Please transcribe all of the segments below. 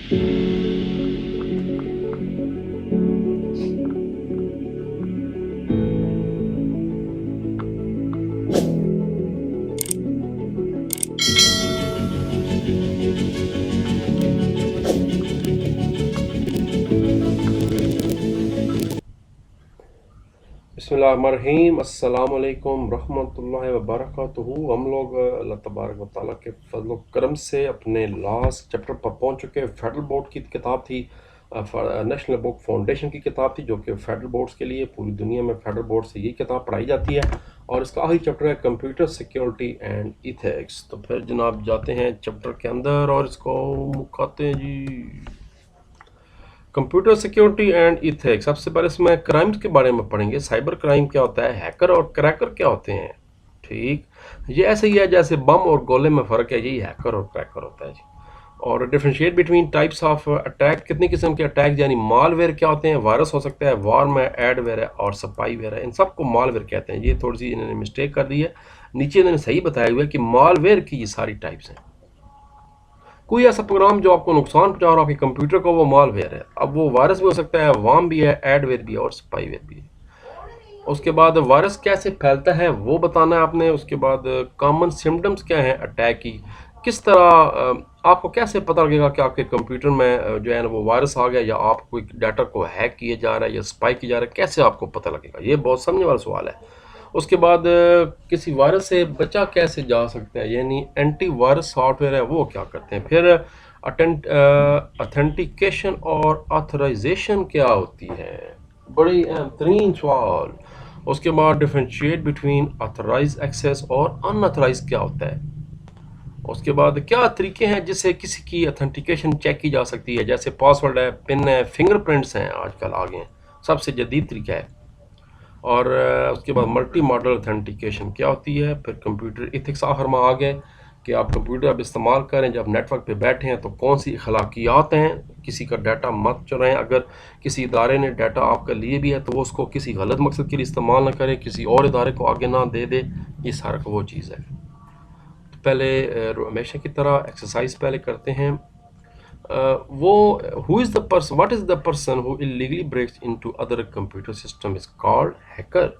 बिस्मिल्लाहिर्रहमानिर्रहीम, अस्सलामुअलैकुम रहमतुल्लाहि व बरकातुहू। हम लोग अल्लाह तबारक व तआला के फजल व करम से अपने लास्ट चैप्टर पर पहुंच चुके हैं। फेडरल बोर्ड की किताब थी, नेशनल बुक फाउंडेशन की किताब थी, जो कि फेडरल बोर्ड्स के लिए पूरी दुनिया में फेडरल बोर्ड से ये किताब पढ़ाई जाती है। और इसका आखिरी चैप्टर है कंप्यूटर सिक्योरिटी एंड इथिक्स। तो फिर जनाब जाते हैं चैप्टर के अंदर और इसको मुकाते हैं जी। Computer security and ethics. सबसे पहले इसमें क्राइम्स के बारे में पढ़ेंगे। साइबर क्राइम क्या होता है, हैकर और क्रैकर क्या होते हैं। ठीक, ये ऐसे ही है जैसे बम और गोले में फ़र्क है, यही हैकर और क्रैकर होता है जी। और differentiate between types of attack, कितनी किस्म के अटैक यानी मालवेयर क्या होते हैं। वायरस हो सकता है, वार में एडवेयर है और स्पाईवेयर है, इन सबको मालवेयर कहते हैं। ये थोड़ी सी इन्होंने मिस्टेक कर दी है, नीचे इन्होंने सही बताया हुआ है कि मालवेयर की ये सारी टाइप्स हैं। कोई ऐसा प्रोग्राम जो आपको नुकसान पहुंचा रहा है आपके कंप्यूटर को, वो मालवेयर है। अब वो वायरस भी हो सकता है, वार्म भी है, एडवेयर भी है और स्पाईवेयर भी है। उसके बाद वायरस कैसे फैलता है वो बताना है आपने। उसके बाद कॉमन सिम्टम्स क्या हैं अटैक की, किस तरह आपको कैसे पता लगेगा कि आपके कंप्यूटर में जो है ना वो वायरस आ गया, या आप कोई डाटा को हैक किया जा रहा है या स्पाई किया जा रहा है, कैसे आपको पता लगेगा। ये बहुत समझने वाला सवाल है। उसके बाद किसी वायरस से बचा कैसे जा सकता है, यानी एंटी वायरस सॉफ्टवेयर है वो क्या करते हैं। फिर अथेंटिकेशन और ऑथराइजेशन क्या होती है, बड़ी अहम तरीन सवाल। उसके बाद डिफ्रेंशिएट बिटवीन ऑथराइज एक्सेस और अनऑथराइज क्या होता है। उसके बाद क्या तरीके हैं जिससे किसी की अथेंटिकेशन चेक की जा सकती है, जैसे पासवर्ड है, पिन है, फिंगरप्रिंट्स हैं, आजकल आ गए हैं, सबसे जदीद तरीका है। और उसके बाद मल्टी मॉडल अथेंटिकेशन क्या होती है। फिर कंप्यूटर इथिक्स आखिर में आ गए कि आप कंप्यूटर अब इस्तेमाल करें जब नेटवर्क पे बैठे हैं तो कौन सी अखलाकियात हैं, किसी का डाटा मत चुराएं। अगर किसी इदारे ने डाटा आपका लिए भी है तो वो उसको किसी गलत मकसद के लिए इस्तेमाल ना करें, किसी और इदारे को आगे ना दे दे। ये सारा वो चीज़ है। तो पहले हमेशा की तरह एक्सरसाइज पहले करते हैं। वो who is the person, what is the person who illegally breaks into other computer system is called hacker.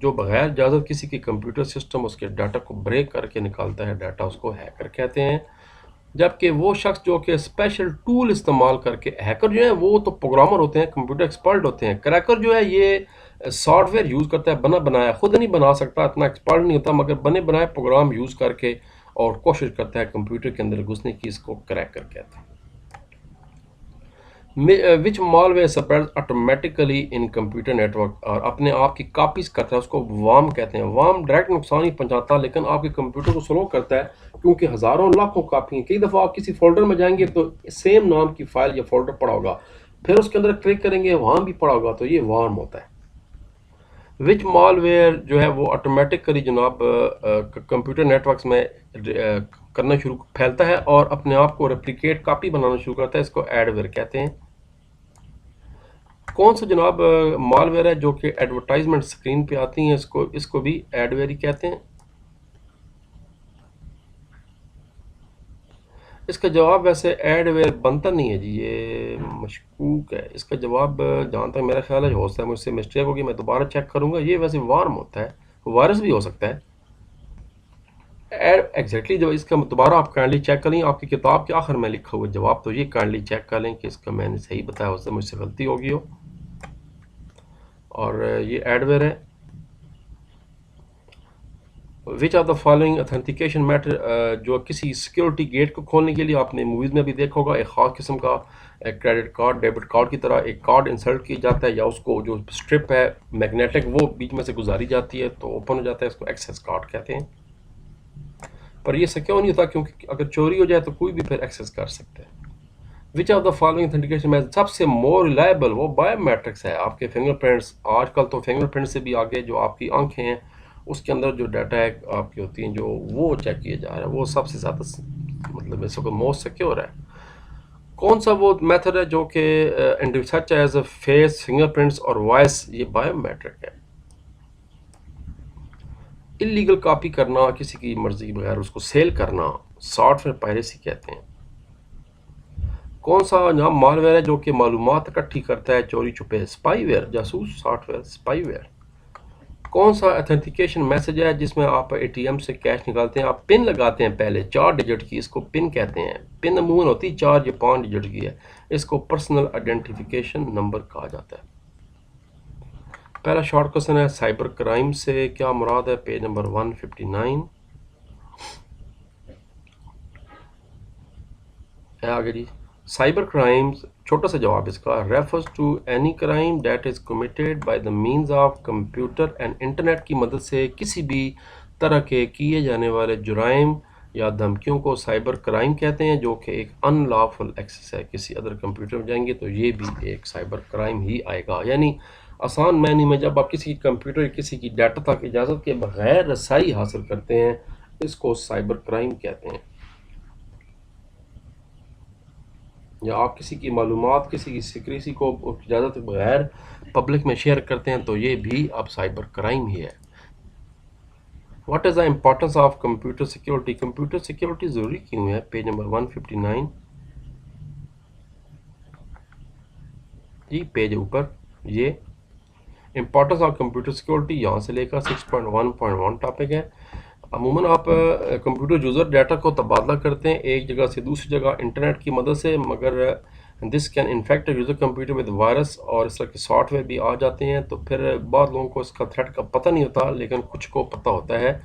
जो बगैर इजाज़त किसी के कंप्यूटर सिस्टम उसके डाटा को ब्रेक करके निकालता है डाटा, उसको हैकर कहते हैं। जबकि वो शख्स जो कि स्पेशल टूल इस्तेमाल करके, हैकर जो है वो तो प्रोग्रामर होते हैं, कंप्यूटर एक्सपर्ट होते हैं। क्रैकर जो है ये सॉफ्टवेयर यूज़ करता है, बना बनाया, खुद नहीं बना सकता, इतना एक्सपर्ट नहीं होता, मगर बने बनाए प्रोग्राम यूज़ करके और कोशिश करता है कंप्यूटर के अंदर घुसने की, इसको क्रैकर कहते हैं। Which malware spread automatically in computer network, और अपने आप की कापीज करता है, उसको वार्म कहते हैं। वार्म डायरेक्ट नुकसान ही पहुंचाता लेकिन आपके कंप्यूटर को स्लो करता है, क्योंकि हज़ारों लाखों कापी हैं। कई दफ़ा आप किसी फोल्डर में जाएंगे तो सेम नाम की फाइल या फोल्डर पड़ा होगा, फिर उसके अंदर क्लिक करेंगे वहाँ भी पड़ा होगा, तो ये वार्म होता है। विच मालवेयर जो है वो ऑटोमेटिकली जनाब कंप्यूटर नेटवर्क्स में करना शुरू फैलता है और अपने आप को रेप्लिकेट कापी बनाना शुरू करता है, इसको एडवेयर कहते हैं। कौन सा जनाब मालवेयर है जो कि एडवर्टाइजमेंट स्क्रीन पे आती हैं, इसको इसको भी एडवेयर ही कहते हैं। इसका जवाब वैसे एडवेयर बनता नहीं है जी, ये मशकूक है। इसका जवाब जहाँ तक मेरा ख्याल है हो सकता है मुझसे मिस्टेक होगी, मैं दोबारा चेक करूँगा। ये वैसे वार्म होता है, वायरस भी हो सकता है। एग्जैक्टली जो इसका दोबारा आप काइंडली चेक कर लें, आपकी किताब के आखिर में लिखा हुआ जवाब, तो ये काइंडली चेक कर लें कि इसका मैंने सही बताया, उससे मुझसे गलती होगी हो। और ये एडवेयर है। Which are the following authentication matter, जो किसी सिक्योरिटी गेट को खोलने के लिए आपने मूवीज़ में भी देखा होगा, एक ख़ास किस्म का क्रेडिट कार्ड, डेबिट कार्ड की तरह एक कार्ड इंसर्ट किया जाता है, या उसको जो स्ट्रिप है मैग्नेटिक वो बीच में से गुजारी जाती है तो ओपन हो जाता है, इसको एक्सेस कार्ड कहते हैं। पर ये सिक्योर नहीं होता, क्योंकि अगर चोरी हो जाए तो कोई भी फिर एक्सेस कर सकता है। Which of the following authentication में सबसे मोर रिलायबल वो बायोमेट्रिक्स है, आपके फिंगरप्रिंट्स। आजकल तो फिंगरप्रिंट से भी आगे जो आपकी आंखें हैं उसके अंदर जो डाटा है आपकी होती हैं, जो वो चेक किया जा रहा है, वो सबसे ज़्यादा मतलब इस वक्त मोस्ट सिक्योर है। कौन सा वो मेथड है जो कि सच एज फेस, फिंगरप्रिंट्स और वॉइस, ये बायोमेट्रिक है। इलीगल कॉपी करना, किसी की मर्जी के बगैर उसको सेल करना, सॉफ्टवेयर पायरेसी कहते हैं। कौन सा जहाँ मालवेयर है जो कि मालूमात इकट्ठी करता है चोरी छुपे? स्पाईवेयर, जासूस सॉफ्टवेयर, स्पाईवेयर। कौन सा ऑथेंटिकेशन मैसेज है जिसमें आप एटीएम से कैश निकालते हैं, आप पिन लगाते हैं पहले 4 डिजिट की, इसको पिन कहते हैं। पिन अमूमन होती 4 या 5 डिजिट की है, इसको पर्सनल आइडेंटिफिकेशन नंबर कहा जाता है। पहला शॉर्ट क्वेश्चन है साइबर क्राइम से क्या मुराद है, पेज नंबर 159 है। आगे जी, साइबर क्राइम्स, छोटा सा जवाब इसका, refers to any crime that is committed by the means of computer and internet की मदद से किसी भी तरह के किए जाने वाले जुराइम या धमकियों को साइबर क्राइम कहते हैं, जो कि एक अनलॉफुल एक्सेस है। किसी अदर कंप्यूटर में जाएंगे तो ये भी एक साइबर क्राइम ही आएगा। यानी आसान मैनी में जब आप किसी कंप्यूटर या किसी की डाटा तक इजाज़त के बगैर रसाई हासिल करते हैं, इसको साइबर क्राइम कहते हैं। या आप किसी की मालूमात, किसी की सिक्रेसी को इजाज़त के बगैर पब्लिक में शेयर करते हैं तो ये भी अब साइबर क्राइम ही है। What is the importance of computer security, computer security ज़रूरी क्यों है, पेज नंबर 159 जी, पेज ऊपर। ये इम्पोर्टेंस ऑफ कंप्यूटर सिक्योरिटी यहाँ से लेकर 6.1.1 टॉपिक है। अमूमन आप कंप्यूटर यूज़र डाटा को तबादला करते हैं एक जगह से दूसरी जगह इंटरनेट की मदद से, मगर this can infect user computer with virus और इस तरह के सॉफ्टवेयर भी आ जाते हैं। तो फिर बहुत लोगों को इसका थ्रेट का पता नहीं होता, लेकिन कुछ को पता होता है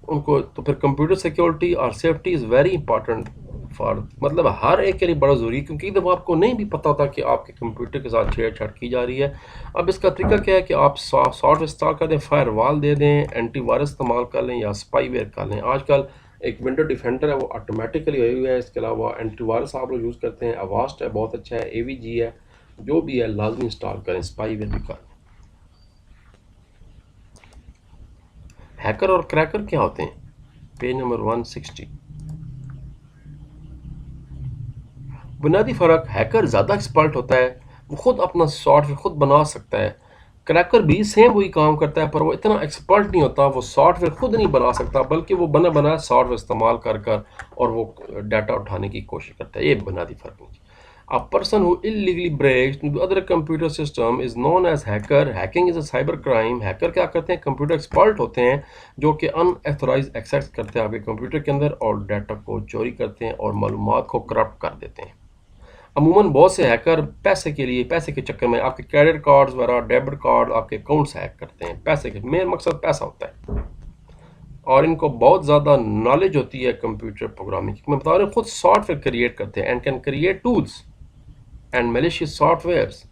उनको। तो फिर कंप्यूटर सिक्योरिटी और safety is very important for, मतलब हर एक के लिए बड़ा ज़रूरी है, क्योंकि जब आपको नहीं भी पता होता कि आपके कंप्यूटर के साथ छेड़छाड़ की जा रही है। अब इसका तरीका क्या है कि आप सॉफ्टवेयर इंस्टॉल कर दें, फायरवॉल दे दें, एंटीवायरस इस्तेमाल कर लें या स्पाईवेयर कर लें। आजकल एक विंडो डिफेंडर है वो ऑटोमेटिकली हुई हुई है। इसके अलावा एंटीवायरस आप लोग यूज़ करते हैं, अवास्ट है बहुत अच्छा है, एवीजी है, जो भी है लाजमी इंस्टॉल करें, स्पाईवेयर भी करें। हैकर और क्रैकर क्या होते हैं, पेज नंबर 160। बुनियादी फ़र्क, हैकर ज़्यादा एक्सपर्ट होता है, वो खुद अपना सॉफ्टवेयर खुद बना सकता है। क्रैकर भी सेम वही काम करता है, पर वो इतना एक्सपर्ट नहीं होता, वो सॉफ्टवेयर खुद नहीं बना सकता, बल्कि वो बना बनाया सॉफ्टवेयर इस्तेमाल कर कर और वो डाटा उठाने की कोशिश करता है। ये बुनियादी फ़र्क नहीं। A person who illegally breaks into other computer system is known as hacker. Hacking is a cyber crime. Hacker क्या करते हैं, कंप्यूटर एक्सपर्ट होते हैं जो कि अनएथोराइज एक्सेस करते हैं आपके कंप्यूटर के अंदर और डाटा को चोरी करते हैं और मालूमात को करप्ट कर देते हैं। अमूमन बहुत से हैकर पैसे के लिए, पैसे के चक्कर में आपके क्रेडिट कार्ड्स वगैरह, डेबिट कार्ड, आपके अकाउंट्स हैक करते हैं। पैसे के मेन मकसद पैसा होता है और इनको बहुत ज़्यादा नॉलेज होती है कंप्यूटर प्रोग्रामिंग की। मैं बता रहा हूँ, खुद सॉफ्टवेयर क्रिएट करते हैं and can create tools and malicious softwares.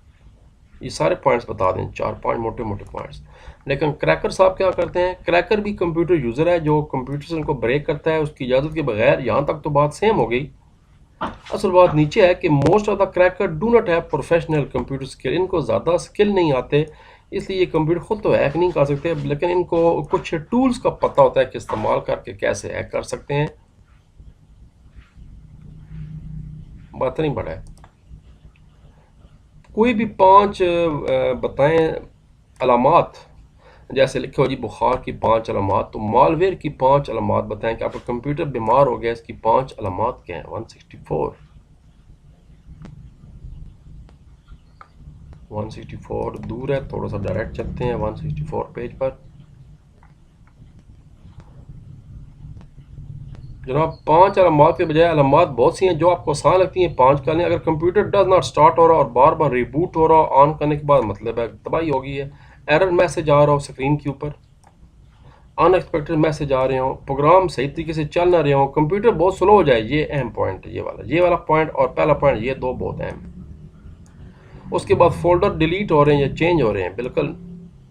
ये सारे पॉइंट्स बता दें, 4-5 मोटे मोटे पॉइंट्स। लेकिन क्रैकर साहब क्या करते हैं, क्रैकर भी कंप्यूटर यूज़र है जो कंप्यूटर से उनको ब्रेक करता है उसकी इजाज़त के बगैर। यहाँ तक तो बात सेम हो गई। असल बात नीचे है कि most of the cracker do not have professional computer skill, इनको ज़्यादा स्किल नहीं आते, इसलिए ये कंप्यूटर खुद तो हैक नहीं कर सकते, लेकिन इनको कुछ टूल्स का पता होता है कि इस्तेमाल करके कैसे हैक कर सकते हैं। बात नहीं बढ़ा है। कोई भी 5 बताएं अलामात, जैसे लिखे हो जी बुखार की 5 अलामात, तो मालवेयर की 5 अलामात बताएं कि आपका कंप्यूटर बीमार हो गया, इसकी 5 अलामात क्या हैं। 164 दूर है, थोड़ा सा डायरेक्ट चलते हैं 164 पेज पर। जनाब 5 अलामात के बजाय अलामात बहुत सी हैं जो आपको आसान लगती हैं, 5 कर लें। अगर कंप्यूटर डज नॉट स्टार्ट हो रहा और बार बार रिबूट हो रहा, ऑन करने के बाद मतलब है तबाही हो गई है, एरर मैसेज आ रहा हो स्क्रीन के ऊपर, अनएक्सपेक्टेड मैसेज आ रहे हो, प्रोग्राम सही तरीके से चल ना रहे हो, कंप्यूटर बहुत स्लो हो जाए, ये अहम पॉइंट है। ये वाला पॉइंट और पहला पॉइंट, ये दो बहुत अहम। उसके बाद फोल्डर डिलीट हो रहे हैं या चेंज हो रहे हैं, बिल्कुल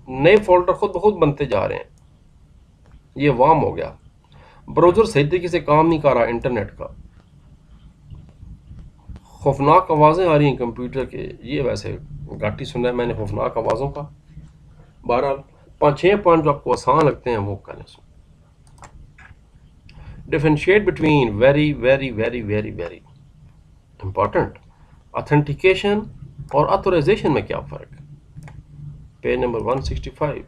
नए फोल्डर खुद ब खुद बनते जा रहे हैं, ये वार्म हो गया। ब्राउज़र सही तरीके से काम नहीं कर रहा इंटरनेट का। खौफनाक आवाज़ें आ रही हैं कंप्यूटर के, ये वैसे घाटी सुना है मैंने खौफनाक आवाज़ों का। बहरहाल 5-6 पॉइंट जो आपको आसान लगते हैं वो करें। Differentiate between, very very very very very important, authentication और ऑथोराइजेशन में क्या फ़र्क है, पेज नंबर 165।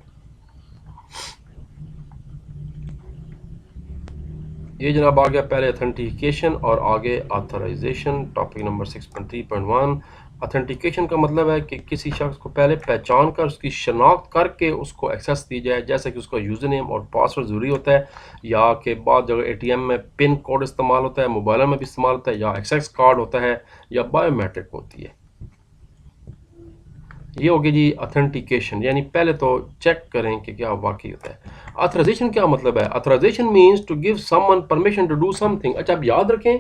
ये जनाब आ गया पहले ऑथेंटिकेशन और आगे ऑथराइजेशन। Topic number 6.3.1। ऑथेंटिकेशन का मतलब है कि किसी शख्स को पहले पहचान कर उसकी शनाख्त करके उसको एक्सेस दी जाए, जैसे कि उसका यूज़र नेम और पासवर्ड ज़रूरी होता है, या कि बाद जगह एटीएम में पिन कोड इस्तेमाल होता है, मोबाइल में भी इस्तेमाल होता है, या एक्सेस कार्ड होता है, या बायोमेट्रिक होती है। ये होगी जी ऑथेंटिकेशन, यानी पहले तो चेक करें कि क्या वाकई होता है। ऑथराइजेशन क्या मतलब है? Authorisation means to give someone permission to do something. अच्छा, आप याद रखें,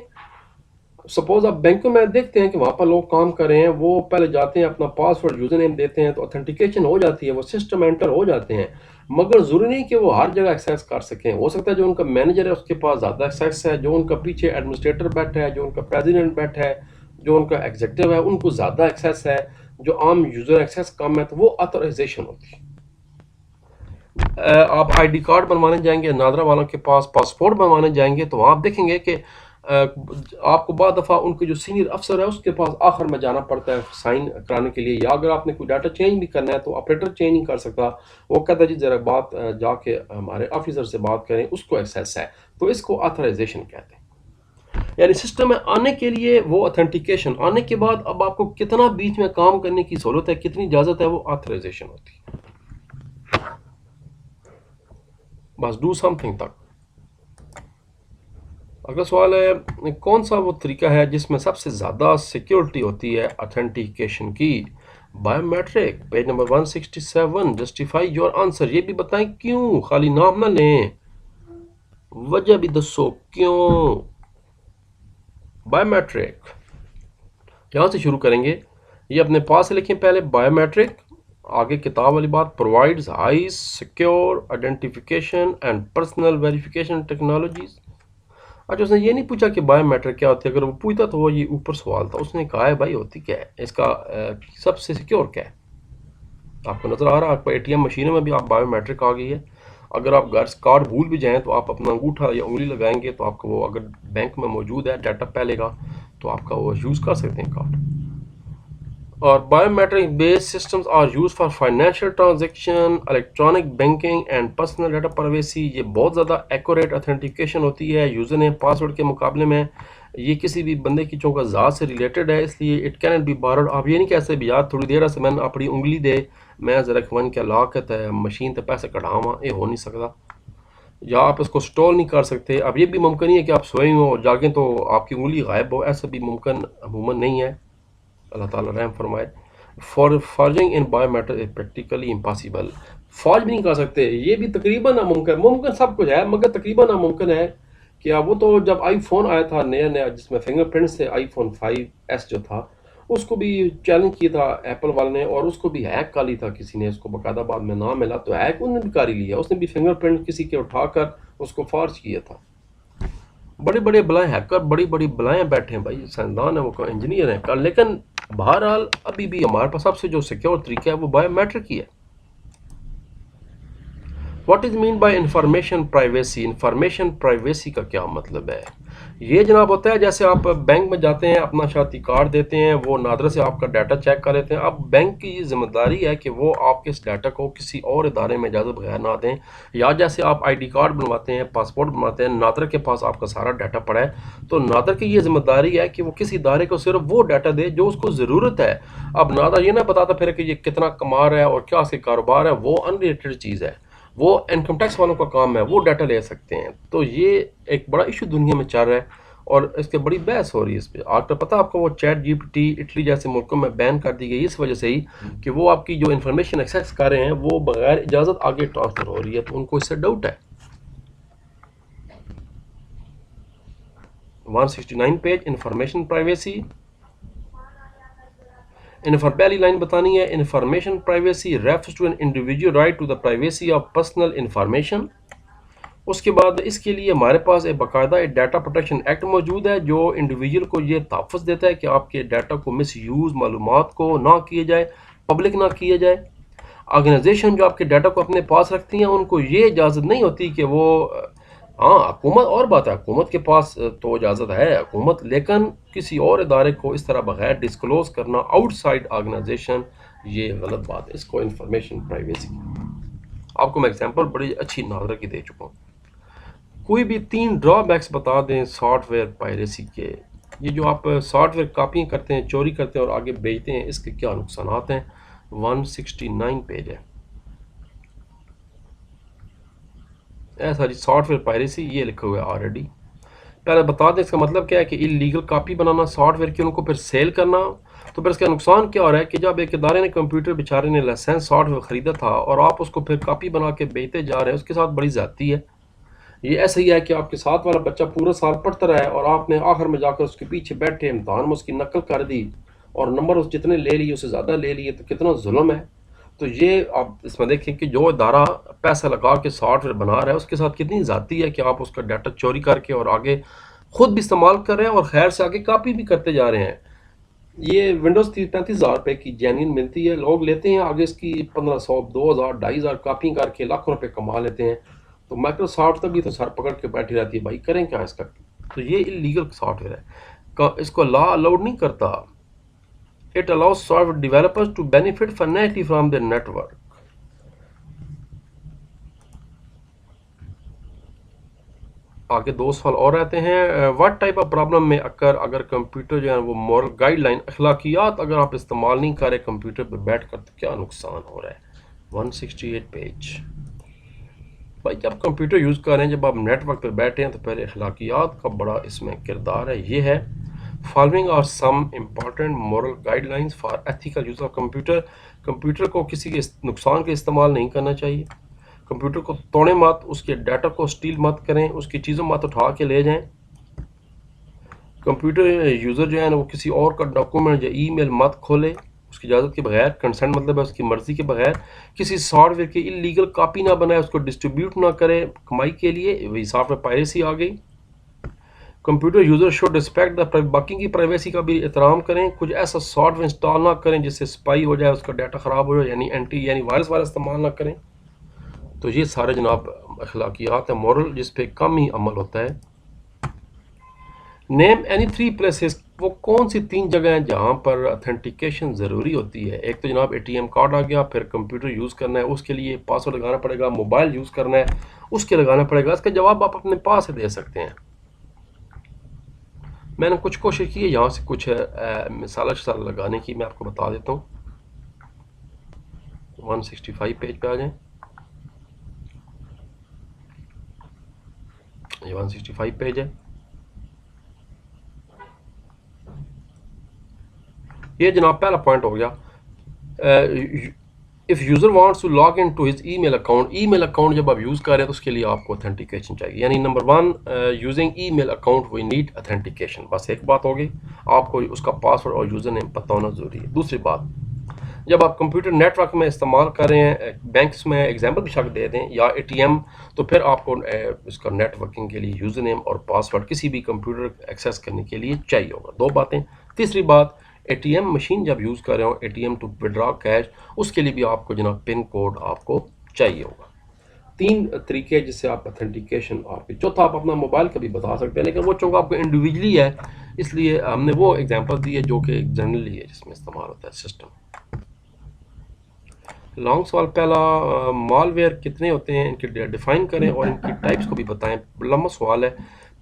सपोज आप बैंकों में देखते हैं कि वहाँ पर लोग काम कर रहे हैं, वो पहले जाते हैं, अपना पासवर्ड यूजर नेम देते हैं, तो ऑथेंटिकेशन हो जाती है, वो सिस्टम एंटर हो जाते हैं। मगर ज़रूरी नहीं कि वो हर जगह एक्सेस कर सकें। हो सकता है जो उनका मैनेजर है उसके पास ज़्यादा एक्सेस है, जो उनका पीछे एडमिनिस्ट्रेटर बैठा है, जो उनका प्रेसिडेंट बैठा है, जो उनका एग्जीक्यूटिव है, उनको ज़्यादा एक्सेस है, जो आम यूज़र एक्सेस कम है, तो वो ऑथराइजेशन होती है। आप आईडी कार्ड बनवाने जाएंगे नादरा वालों के पास, पासपोर्ट बनवाने जाएंगे, तो वहाँ आप देखेंगे कि आपको बाद दफ़ा उनके जो सीनियर अफसर है उसके पास आखिर में जाना पड़ता है साइन कराने के लिए, या अगर आपने कोई डाटा चेंज भी करना है तो ऑपरेटर चेंज नहीं कर सकता। वो कहता है जी ज़रा बात जाके हमारे ऑफिसर से बात करें, उसको एक्सेस है। तो इसको ऑथराइजेशन कहते हैं। यानी सिस्टम में आने के लिए वो ऑथेंटिकेशन, आने के बाद अब आपको कितना बीच में काम करने की सहूलत है, कितनी इजाज़त है, वो ऑथराइजेशन होती है। बस डू समथिंग तक। अगला सवाल है, कौन सा वो तरीका है जिसमें सबसे ज़्यादा सिक्योरिटी होती है ऑथेंटिकेशन की? Biometric. Page number 167। Justify your answer. ये भी बताएं क्यों, खाली नाम ना लें, वजह भी दसो क्यों। बायोमेट्रिक, यहाँ से शुरू करेंगे, ये अपने पास से लिखें पहले। बायोमेट्रिक, आगे किताब वाली बात, provides high secure identification and personal verification technologies. अच्छा, उसने ये नहीं पूछा कि बायोमेट्रिक क्या होती है, अगर वो पूछता तो वो ये ऊपर सवाल था। उसने कहा है भाई होती क्या है, इसका सबसे सिक्योर क्या है। आपको नज़र आ रहा है, आपको एटीएम मशीनों में भी आप बायोमेट्रिक आ गई है। अगर आप घर से कार्ड भूल भी जाएं तो आप अपना अंगूठा या उंगली लगाएंगे तो आपका वो, अगर बैंक में मौजूद है डाटा पहले का, तो आपका वो यूज़ कर सकते हैं कार्ड। और biometric based systems are use for financial transaction, electronic banking and personal data privacy. ये बहुत ज़्यादा एक्यूरेट ऑथेंटिकेशन होती है यूज़र नेम पासवर्ड के मुकाबले में। ये किसी भी बंदे की चौंका ज़ात से रिलेटेड है, इसलिए इट कैन बी बारोड। आप ये नहीं कह सकते यार थोड़ी देर से मैंने अपनी उंगली दे, मैं ज़रा वन क्या लाकत है मशीन तो पैसे कढ़ावा, ये हो नहीं सकता। या आप इसको स्टोर नहीं कर सकते। अब ये भी मुमकिन नहीं है कि आप सोए हो और जागें तो आपकी उंगली गायब हो, ऐसा भी मुमकिन अमूमन नहीं है, अल्लाह ताला रहम फरमाए। For forging in biometric is practically impossible. Forge भी नहीं कर सकते, ये भी तकरीबन नामुमकिन। मुमकिन सब कुछ है मगर तकरीबन नामुमकिन है। कि वो तो जब आईफोन आया था नया नया, जिसमें फिंगरप्रिंट से, आईफोन 5S जो था, उसको भी चैलेंज किया था एप्पल वाले ने, और उसको भी हैक कर ली था किसी ने, उसको बाकायदा बाद में नाम मिला तो हैक उन्होंने भी कर ही लिया। उसने भी फिंगरप्रिंट किसी के उठाकर उसको फॉर्ज किया था। बड़े बड़े बलाएं हैकर, बड़ी बड़ी बलाएं बैठे हैं भाई, साइंसदान है, वो इंजीनियर हैं कर, लेकिन बहरहाल अभी भी हमारे पास सबसे जो सिक्योर तरीका है वो बायोमेट्रिक ही है। What is mean by information privacy? Information privacy का क्या मतलब है? ये जनाब होता है जैसे आप बैंक में जाते हैं, अपना शादी कार्ड देते हैं, वो नादरा से आपका डाटा चेक कर लेते हैं। अब बैंक की ये जिम्मेदारी है कि वो आपके इस डाटा को किसी और इदारे में इजाज़त बगैर ना दें। या जैसे आप आईडी कार्ड बनवाते हैं, पासपोर्ट बनवाते हैं, नादरा के पास आपका सारा डाटा पड़ा है, तो नादरा की ये जिम्मेदारी है कि वो किसी इदारे को सिर्फ वो डाटा दे जो उसको ज़रूरत है। अब नादरा ये ना बताता फिर कि ये कितना कमा रहा है और क्या उसके कारोबार है, वो अनरिलेटेड चीज़ है, वो इनकम टैक्स वालों का काम है, वो डाटा ले सकते हैं। तो ये एक बड़ा इशू दुनिया में चल रहा है और इसके बड़ी बहस हो रही है इस पर। आज तो पता आपको, वो चैट जीपीटी इटली जैसे मुल्कों में बैन कर दी गई इस वजह से ही कि वो आपकी जो इन्फॉर्मेशन एक्सेस कर रहे हैं वो बगैर इजाज़त आगे ट्रांसफ़र हो रही है, तो उनको इससे डाउट है। 169 पेज, इंफॉर्मेशन प्राइवेसी। पहली लाइन बतानी है, information privacy refers to an individual right to the privacy of personal information. उसके बाद इसके लिए हमारे पास एक बाकायदा एक डाटा प्रोटेक्शन एक्ट मौजूद है जो इंडिविजुअल को ये तहफ़्फ़ुज़ देता है कि आपके डाटा को मिस यूज़, मालूमात को ना किया जाए, पब्लिक ना किया जाए। ऑर्गेनाइजेशन जो आपके डाटा को अपने पास रखती हैं उनको ये इजाज़त नहीं होती कि वो, हाँ हुकूमत और बात है, हुकूमत के पास तो इजाज़त है हुकूमत, लेकिन किसी और इदारे को इस तरह बगैर डिस्क्लोज करना आउटसाइड ऑर्गेनाइजेशन, ये गलत बात है। इसको इंफॉर्मेशन प्राइवेसी, आपको मैं एग्जांपल बड़ी अच्छी नादरा की दे चुका हूँ। कोई भी 3 ड्रॉबैक्स बता दें सॉफ्टवेयर पायरेसी के। ये जो आप सॉफ्टवेयर कॉपियाँ करते हैं, चोरी करते हैं और आगे बेचते हैं, इसके क्या नुकसानात हैं। 169 पेज है ऐसा जी, सॉफ्टवेयर पायरेसी ये लिखा हुआ है ऑलरेडी। पहले बता दें इसका मतलब क्या है कि इलीगल कॉपी बनाना सॉफ्टवेयर की, उनको फिर सेल करना। तो फिर इसका नुकसान क्या हो रहा है कि जब एक इदारे ने कंप्यूटर बेचारे ने लाइसेंस सॉफ्टवेयर ख़रीदा था और आप उसको फिर कॉपी बना के बेचते जा रहे हैं, उसके साथ बड़ी ज़्यादती है। ये ऐसा ही है कि आपके साथ वाला बच्चा पूरा साल पढ़ता रहा है और आपने आखिर में जाकर उसके पीछे बैठे इम्तहान में उसकी नकल कर दी और नंबर उस जितने ले लिए उससे ज़्यादा ले लिए, तो कितना जुल्म है। तो ये आप इसमें देखें कि जो इदारा पैसा लगा के सॉफ्टवेयर बना रहा है उसके साथ कितनी ज़्यादती है कि आप उसका डाटा चोरी करके और आगे खुद भी इस्तेमाल कर रहे हैं और खैर से आगे कॉपी भी करते जा रहे हैं। ये विंडोज़ 35,000 रुपये की जेन्युइन मिलती है, लोग लेते हैं आगे इसकी 1500 2000 2500 कॉपी करके लाखों रुपए कमा लेते हैं। तो माइक्रोसॉफ्ट तक भी तो सर पकड़ के बैठी रहती है, भाई करें क्या इसका। तो ये इलीगल सॉफ्टवेयर है, इसको लॉ अलाउड नहीं करता। It allows software developers to benefit financially from their network. आगे 2 सवाल और रहते हैं। व्हाट टाइप ऑफ प्रॉब्लम में अगर कंप्यूटर जो है वो मॉरल गाइडलाइन अखलाकियात अगर आप इस्तेमाल नहीं कर रहे कंप्यूटर पर बैठ कर, तो क्या नुकसान हो रहा है। 168 पेज। भाई जब कंप्यूटर यूज़ कर रहे हैं, जब आप नेटवर्क पर बैठे हैं, तो पहले अखलाकियात का बड़ा इसमें किरदार है। ये है following are some important moral guidelines for ethical use of computer. Computer को किसी के नुकसान के इस्तेमाल नहीं करना चाहिए। कंप्यूटर को तोड़े मत, उसके डाटा को स्टील मत करें, उसकी चीज़ों मत उठा के ले जाएं। कंप्यूटर यूज़र जो है ना वो किसी और का डॉक्यूमेंट या ईमेल मत खोले उसकी इजाज़त के बगैर। कंसेंट मतलब है उसकी मर्ज़ी के बगैर। किसी सॉफ्टवेयर की इलीगल कॉपी ना बनाए, उसको डिस्ट्रीब्यूट ना करें कमाई के लिए, वही सॉफ्टवेयर पायरेसी आ गई। Computer user should respect the, बाकी की प्राइवेसी का भी एहतराम करें। कुछ ऐसा सॉफ्टवेयर इंस्टॉल ना करें जिससे स्पाई हो जाए, उसका डाटा ख़राब हो जाए, यानी वायरस वाला इस्तेमाल ना करें। तो ये सारे जनाब अखलाकियात है, मॉरल, जिस पे कम ही अमल होता है। नेम एनी 3 प्लेसेस, वो कौन सी 3 जगह हैं जहाँ पर अथेंटिकेशन ज़रूरी होती है। एक तो जनाब ATM कार्ड आ गया, फिर कंप्यूटर यूज़ करना है उसके लिए पासवर्ड लगाना पड़ेगा, मोबाइल यूज़ करना है उसके लगाना पड़ेगा। इसका जवाब आप अपने पास से दे सकते हैं। मैंने कुछ कोशिश की है यहाँ से कुछ मिसाल लगाने की, मैं आपको बता देता हूँ। 165 पेज पे आ जाएं। ये 165 पेज है। ये जनाब पहला पॉइंट हो गया। If user wants to log in to his email account जब आप यूज़ कर रहे हैं तो उसके लिए आपको ऑथेंटिकेशन चाहिए। यानी number 1, using email account we need authentication. बस एक बात होगी, आपको उसका पासवर्ड और यूज़र नेम पता होना ज़रूरी है। दूसरी बात, जब आप कंप्यूटर नेटवर्क में इस्तेमाल कर रहे हैं, बैंक्स में एग्जाम्पल भी शक दे दें या ATM, तो फिर आपको इसका नेटवर्किंग के लिए यूज़र नेम और पासवर्ड किसी भी कंप्यूटर एक्सेस करने के लिए चाहिए होगा। 2 बातें। तीसरी बात, ATM मशीन जब यूज़ कर रहे हो, ATM टू विड्रॉ कैश, उसके लिए भी आपको जनाब पिन कोड आपको चाहिए होगा। 3 तरीके जिससे आप ऑथेंटिकेशन आपके। चौथा, आप अपना मोबाइल का भी बता सकते हैं, लेकिन वो चूँकि आपको इंडिविजुअली है इसलिए हमने वो एग्जांपल दी है जो कि जनरली है जिसमें इस्तेमाल होता है सिस्टम। लॉन्ग सवाल पहला, मालवेयर कितने होते हैं, इनके डिफाइन करें और इनकी टाइप्स को भी बताएं। लंबा सवाल है,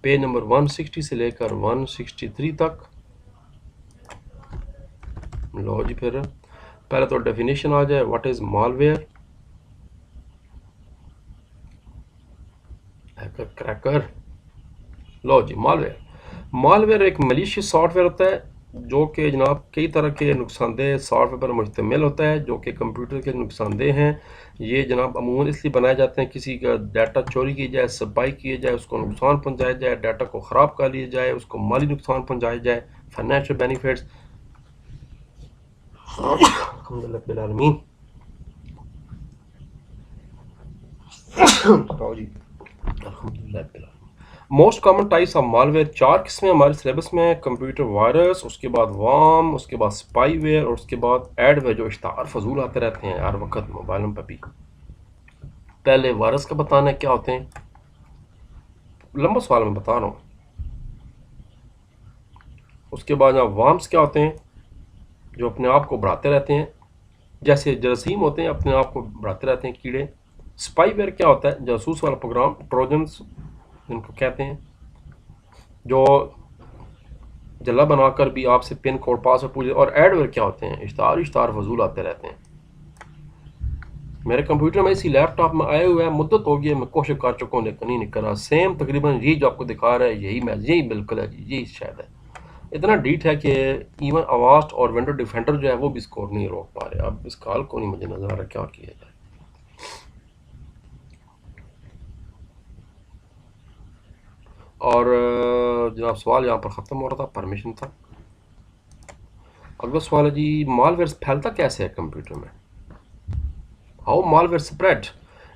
पेज नंबर 160 से लेकर 163 तक। लो जी, फिर पहले तो डेफिनेशन आ जाए, what is malware. Hacker, cracker. लो जी, मालवेयर एक मलिशियस सॉफ्टवेयर होता है जो कि जनाब कई तरह के नुकसानदेह सॉफ्टवेयर पर मुश्तमिल होता है जो कि कंप्यूटर के नुकसानदेह हैं। ये जनाब अमूमन इसलिए बनाए जाते हैं किसी का डाटा चोरी की जाए, स्पाई किया जाए, उसको नुकसान पहुंचाया जाए, डाटा को ख़राब कर लिया जाए, उसको माली नुकसान पहुंचाया जाए, फाइनेंशियल बेनिफिट्स। अल्हम्दुलिल्लाह most common types of malware 4 किस्में हमारे सिलेबस में। कंप्यूटर वायरस, उसके बाद वार्म, उसके बाद स्पाईवेयर और उसके बाद एडवेयर, जो इश्तार फजूल आते रहते हैं हर वक्त मोबाइलों पर भी। पहले वायरस का बताना है क्या होते हैं, लंबा सवाल मैं बता रहा हूँ। उसके बाद यहाँ वार्म्स क्या होते हैं, जो अपने आप को बढ़ाते रहते हैं, जैसे जरासीम होते हैं अपने आप को बढ़ाते रहते हैं कीड़े। स्पाईवेयर क्या होता है, जासूस वाला प्रोग्राम, ट्रोजन्स इनको कहते हैं, जो जल्ला बनाकर भी आपसे पिन कोड पासवर्ड पूछे। और एडवेयर क्या होते हैं? इश्तार फजूल आते रहते हैं। मेरे कंप्यूटर में इसी लैपटॉप में आए हुए हैं, मुद्दत हो गई है, मैं कोशिश कर चुका हूँ लेकिन नहीं निकल रहा। सेम तकरीबन यही जो आपको दिखा रहा है, यही मैच, यही बिल्कुल है जी, यही शायद है। इतना डीट है कि इवन अवास्ट और विंडो डिफेंडर जो है वो भी स्कोर नहीं रोक पा रहे। अब इस कॉल को नहीं मुझे नजर आ रहा क्या किया जाए। और जनाब सवाल यहाँ पर ख़त्म हो रहा था, परमिशन था। अगला सवाल है जी, मालवेयर फैलता कैसे है कंप्यूटर में? How malware spread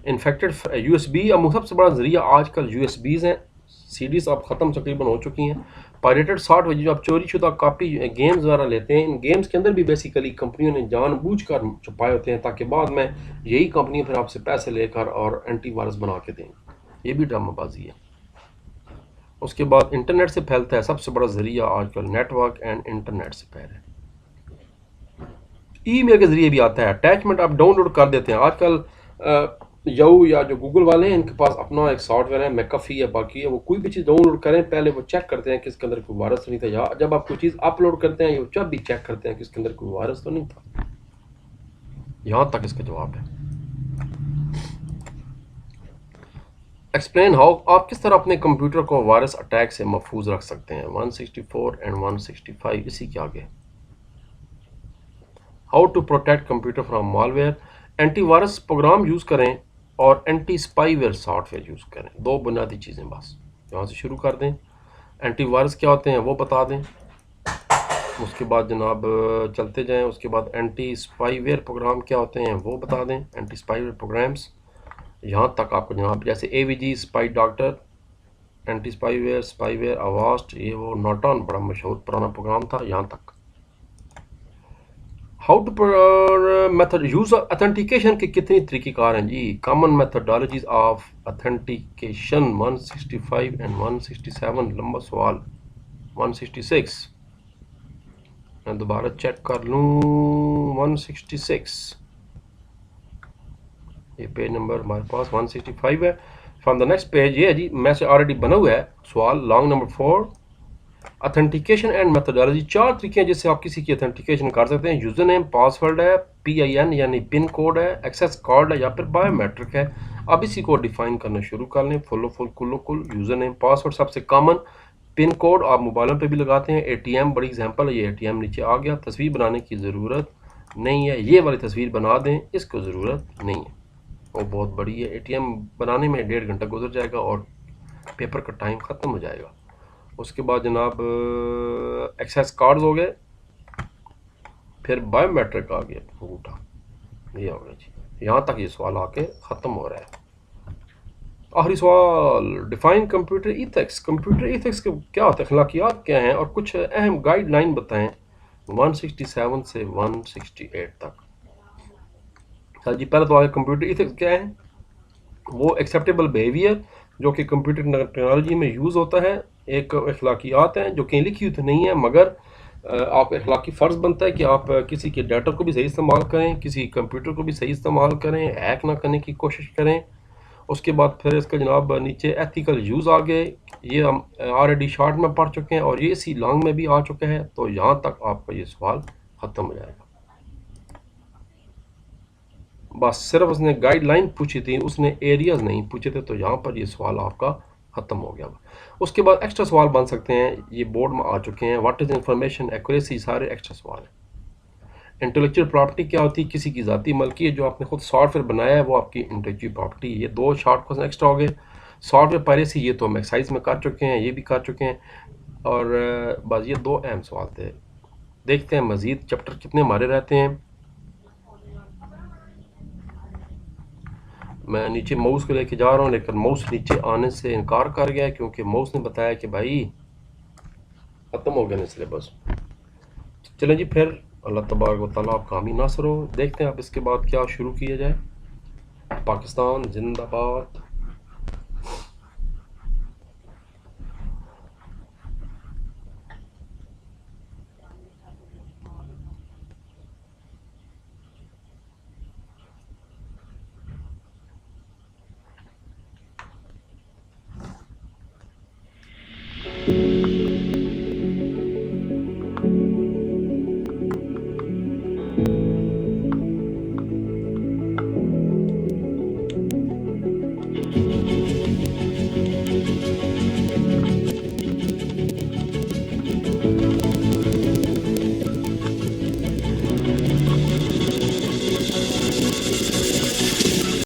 infected USB. अब सबसे बड़ा जरिया आजकल यूएसबीज हैं। सीडीज अब ख़त्म तकरीबन हो चुकी हैं। पायरेटेड सॉफ्टवेयर जो आप चोरी शुदा कापी गेम्स वगैरह लेते हैं, इन गेम्स के अंदर भी बेसिकली कंपनियों ने जानबूझकर छुपाए होते हैं ताकि बाद में यही कंपनी फिर आपसे पैसे लेकर और एंटीवायरस बना के देंगे। ये भी ड्रामाबाजी है। उसके बाद इंटरनेट से फैलता है, सबसे बड़ा जरिया आजकल नेटवर्क एंड इंटरनेट से फैल है। ईमेल के जरिए भी आता है, अटैचमेंट आप डाउनलोड कर देते हैं। आजकल याहू या जो गूगल वाले हैं, इनके पास अपना एक सॉफ्टवेयर है, मैकफी या बाकी है, वो कोई भी चीज़ डाउनलोड करें पहले वो चेक करते हैं कि इसके अंदर कोई वायरस तो नहीं था, या जब आप कोई चीज़ अपलोड करते हैं जब भी चेक करते हैं कि इसके अंदर कोई वायरस तो नहीं था। यहाँ तक इसका जवाब है। एक्सप्लेन हाउ, आप किस तरह अपने कंप्यूटर को वायरस अटैक से महफूज रख सकते हैं। 164 एंड 165 इसी के आगे। How to protect computer from malware, antivirus program use करें और एंटी स्पाईवेयर सॉफ्टवेयर यूज़ करें। दो बुनियादी चीज़ें बस, यहाँ से शुरू कर दें। एंटीवायरस क्या होते हैं वो बता दें, उसके बाद जनाब चलते जाएं। उसके बाद एंटी स्पाईवेयर प्रोग्राम क्या होते हैं वो बता दें, एंटी स्पाईवेयर प्रोग्राम्स। यहाँ तक आपको जनाब जैसे AVG, spy doctor, anti spyware, spyware, Avast, ये वो नॉर्टन बड़ा मशहूर पुराना प्रोग्राम था, यहाँ तक। How to method use authentication के कितनी तरीक़ेकार हैं जी? Common methodologies of authentication 165 and 167। लंबा सवाल 166, मैं दोबारा चेक कर लूँ। 166 ये पेज नंबर हमारे पास 165 है। फ्रॉम द नेक्स्ट पेज ये है जी, मैं से ऑलरेडी बना हुआ है सवाल, long number 4। Authentication and methodology, चार तरीके हैं जिससे आप किसी की ऑथेंटिकेशन कर सकते हैं। यूजर नेम, पासवर्ड है, PIN यानी पिन कोड है, एक्सेस कार्ड है, या फिर बायोमेट्रिक है। अब इसी को डिफाइन करना शुरू कर लें। कुल यूजर नेम, पासवर्ड सबसे कॉमन, पिन कोड आप मोबाइलों पे भी लगाते हैं। ATM बड़ी एग्जांपल है, ये ATM नीचे आ गया। तस्वीर बनाने की ज़रूरत नहीं है, ये वाली तस्वीर बना दें, इसको ज़रूरत नहीं है, वो बहुत बड़ी है। ATM बनाने में 1.5 घंटा गुजर जाएगा और पेपर का टाइम ख़त्म हो जाएगा। उसके बाद जनाब एक्सेस कार्ड्स हो गए, फिर बायोमेट्रिक आ गया, अंगूठा, ये हो गया जी। यहाँ तक ये सवाल आके ख़त्म हो रहा है। आखिरी सवाल, define computer ethics. Computer ethics के क्या होता है, अखलाकियात क्या हैं, और कुछ अहम गाइडलाइन बताएं 167 से 168 तक। सर जी पहले तो आगे कंप्यूटर इथिक्स क्या है। वो एक्सेप्टेबल बिहेवियर जो कि कंप्यूटर टेक्नोलॉजी में यूज़ होता है। एक अखलाकियात हैं जो कहीं लिखी हुई तो नहीं है, मगर आप अखलाकी फ़र्ज़ बनता है कि आप किसी के डाटा को भी सही इस्तेमाल करें, किसी कंप्यूटर को भी सही इस्तेमाल करें, हैक ना करने की कोशिश करें। उसके बाद फिर इसका जनाब नीचे एथिकल यूज़ आ गए, ये हम ऑलरेडी शॉर्ट में पढ़ चुके हैं और ये इसी लॉन्ग में भी आ चुका है। तो यहाँ तक आपका ये सवाल ख़त्म हो जाएगा। बस सिर्फ उसने गाइडलाइन पूछी थी, उसने एरियाज नहीं पूछे थे, तो यहाँ पर ये सवाल आपका ख़त्म हो गया। उसके बाद एक्स्ट्रा सवाल बन सकते हैं, ये बोर्ड में आ चुके हैं। व्हाट इज़ इंफॉर्मेशन एक्यूरेसी, सारे एक्स्ट्रा सवाल हैं। इंटेलेक्चुअल प्रॉपर्टी क्या होती है, किसी की ज़ाती मल्की है, जो आपने खुद सॉफ्टवेयर बनाया है वो आपकी इंटेलेक्चुअल प्रॉपर्टी। ये दो शॉर्ट क्वेश्चन एक्स्ट्रा हो गए। सॉफ्टवेयर पायरेसी ये तो हम एक्सरसाइज में कर चुके हैं, ये भी कर चुके हैं। और बस ये दो अहम सवाल थे। देखते हैं मज़ीद चैप्टर कितने हमारे रहते हैं। मैं नीचे माउस को लेके जा रहा हूँ, लेकिन माउस नीचे आने से इनकार कर गया क्योंकि माउस ने बताया कि भाई ख़त्म हो गया ना सिलेबस। चलें जी, फिर अल्लाह तबारक व तआला आपका हामी नासर हो। देखते हैं अब इसके बाद क्या शुरू किया जाए। पाकिस्तान जिंदाबाद।